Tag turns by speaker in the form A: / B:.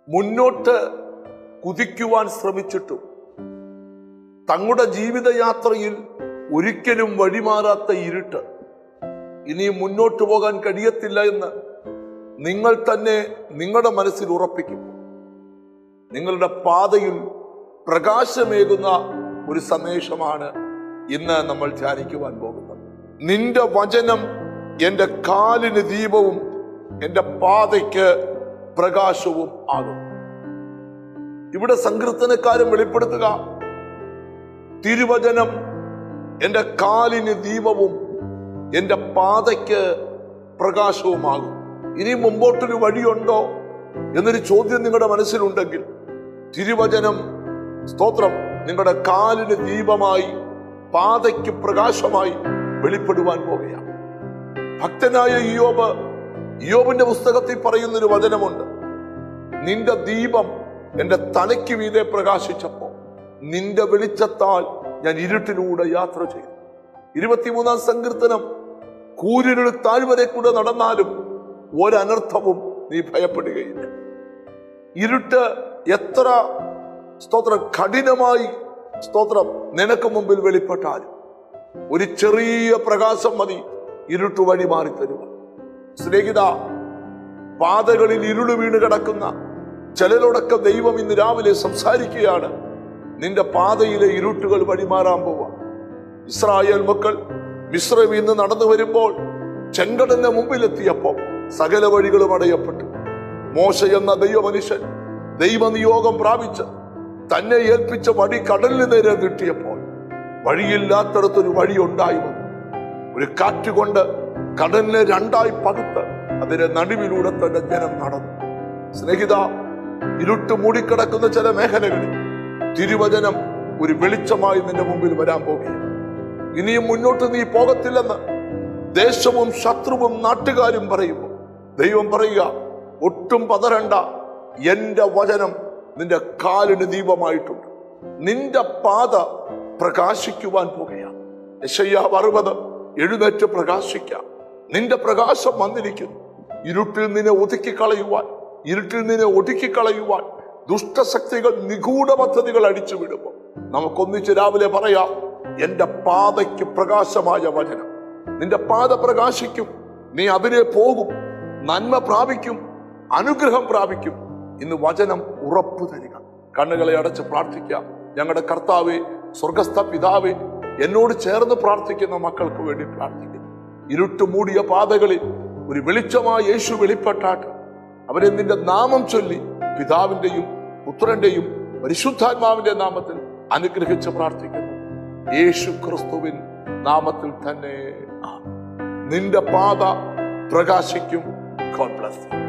A: മുന്നോട്ട് കുതിക്കുവാൻ ശ്രമിച്ചിട്ടും തങ്ങളുടെ ജീവിതയാത്രയിൽ ഒരിക്കലും വഴിമാറാത്ത ഇരുട്ട് ഇനി മുന്നോട്ട് പോകാൻ കഴിയത്തില്ല എന്ന് നിങ്ങൾ തന്നെ നിങ്ങളുടെ മനസ്സിൽ ഉറപ്പിക്കും. നിങ്ങളുടെ പാതയിൽ പ്രകാശമേകുന്ന ഒരു സന്ദേശമാണ് ഇന്ന് നമ്മൾ ധ്യാനിക്കുവാൻ പോകുന്നത്. നിന്റെ വചനം എൻ്റെ കാലിന് ദീപവും എൻ്റെ പാതയ്ക്ക് പ്രകാശവും ആകും. ഇവിടെ സങ്കീർത്തനക്കാരൻ വെളിപ്പെടുത്തുക, തിരുവചനം എൻ്റെ കാലിന് ദീപവും എൻ്റെ പാതയ്ക്ക് പ്രകാശവുമാകും. ഇനി മുമ്പോട്ടൊരു വഴിയുണ്ടോ എന്നൊരു ചോദ്യം നിങ്ങളുടെ മനസ്സിലുണ്ടെങ്കിൽ തിരുവചനം സ്തോത്രം നിങ്ങളുടെ കാലിന് ദീപമായി പാതയ്ക്ക് പ്രകാശമായി വെളിപ്പെടുവാൻ പോകുകയാണ്. ഭക്തനായ ഇയ്യോബിന്റെ പുസ്തകത്തിൽ പറയുന്നൊരു വചനമുണ്ട്, നിന്റെ ദീപം എൻ്റെ തലയ്ക്ക് മീതെ പ്രകാശിച്ചപ്പോൾ നിന്റെ വെളിച്ചത്താൽ ഞാൻ ഇരുട്ടിലൂടെ യാത്ര ചെയ്തു. 23-ാം സങ്കീർത്തനം, കൂരിരുൾ താഴ്വരെ കൂടെ നടന്നാലും ഒരനർത്ഥവും നീ ഭയപ്പെടുകയില്ല. ഇരുട്ട് എത്ര സ്തോത്രം കഠിനമായി സ്തോത്രം നിനക്ക് മുമ്പിൽ വെളിപ്പെട്ടാലും ഒരു ചെറിയ പ്രകാശം മതി ഇരുട്ട് വഴി മാറി തരുക. സ്നേഹിത, പാതകളിൽ ഇരുള് വീണ് കിടക്കുന്ന ചിലരോടൊക്കെ ദൈവം ഇന്ന് രാവിലെ സംസാരിക്കുകയാണ്. നിന്റെ പാതയിലെ ഇരുട്ടുകൾ വഴിമാറാൻ പോവാ. ഇസ്രായേൽ മക്കൾ മിസ്രൈമിൽ നിന്ന് നടന്നു വരുമ്പോൾ ചെങ്കടലിന്റെ മുമ്പിലെത്തിയപ്പോൾ സകല വഴികളും അടയപ്പെട്ടു. മോശ എന്ന ദൈവമനുഷ്യൻ ദൈവനിയോഗം പ്രാപിച്ച് തന്നെ ഏൽപ്പിച്ച വഴി കടലിന് നേരെ നീട്ടിയപ്പോൾ വഴിയില്ലാത്തടത്തൊരു വഴി ഉണ്ടായി വന്നു. ഒരു കാറ്റുകൊണ്ട് കടലിനെ രണ്ടായി പകുത്ത് അതിന്റെ നടുവിലൂടെ തന്നെ ജനം നടന്നു. സ്നേഹിത, ഇരുട്ട് മൂടിക്കിടക്കുന്ന ചില മേഖലകളിൽ തിരുവചനം ഒരു വെളിച്ചമായി നിന്റെ മുമ്പിൽ വരാൻ പോകുകയാണ്. ഇനിയും മുന്നോട്ട് നീ പോകത്തില്ലെന്ന് ദേശവും ശത്രുവും നാട്ടുകാരും പറയുമ്പോൾ ദൈവം പറയുക, ഒട്ടും പതറണ്ട, എന്റെ വചനം നിന്റെ കാലിന് ദീപമായിട്ടുണ്ട്. നിന്റെ പാത പ്രകാശിക്കുവാൻ പോകുകയാണ്. യെശയ്യാവ് 60 എഴുന്നേറ്റ് പ്രകാശിക്കാം. നിന്റെ പ്രകാശം വന്നിരിക്കുന്നു. ഇരുട്ടിൽ നിന്നെ ഒതുക്കിക്കളയുവാൻ ദുഷ്ടശക്തികൾ നിഗൂഢ പദ്ധതികൾ അടിച്ചു വിടുമ്പോൾ നമുക്കൊന്നിച്ച് രാവിലെ പറയാം, എന്റെ പാതയ്ക്ക് പ്രകാശമായ വചനം. നിന്റെ പാത പ്രകാശിക്കും, നീ അതിനെ പോകും, നന്മ പ്രാപിക്കും, അനുഗ്രഹം പ്രാപിക്കും. ഇന്ന് വചനം ഉറപ്പു തരിക. കണ്ണുകളെ അടച്ച് പ്രാർത്ഥിക്കാം. ഞങ്ങളുടെ കർത്താവേ, സ്വർഗസ്ഥ പിതാവേ, എന്നോട് ചേർന്ന് പ്രാർത്ഥിക്കുന്ന മക്കൾക്ക് വേണ്ടി പ്രാർത്ഥിക്കുന്നു. ഇരുട്ട് മൂടിയ പാതകളിൽ ഒരു വെളിച്ചമായ യേശു വെളിപ്പെട്ടാട്ട് അവരെ നിന്റെ നാമം ചൊല്ലി പിതാവിന്റെയും പുത്രന്റെയും പരിശുദ്ധാത്മാവിന്റെ നാമത്തിൽ അനുഗ്രഹിച്ച് പ്രാർത്ഥിക്കുന്നു. യേശു ക്രിസ്തുവിൻ നാമത്തിൽ തന്നെ നിന്റെ പാത പ്രകാശിക്കും. God bless U.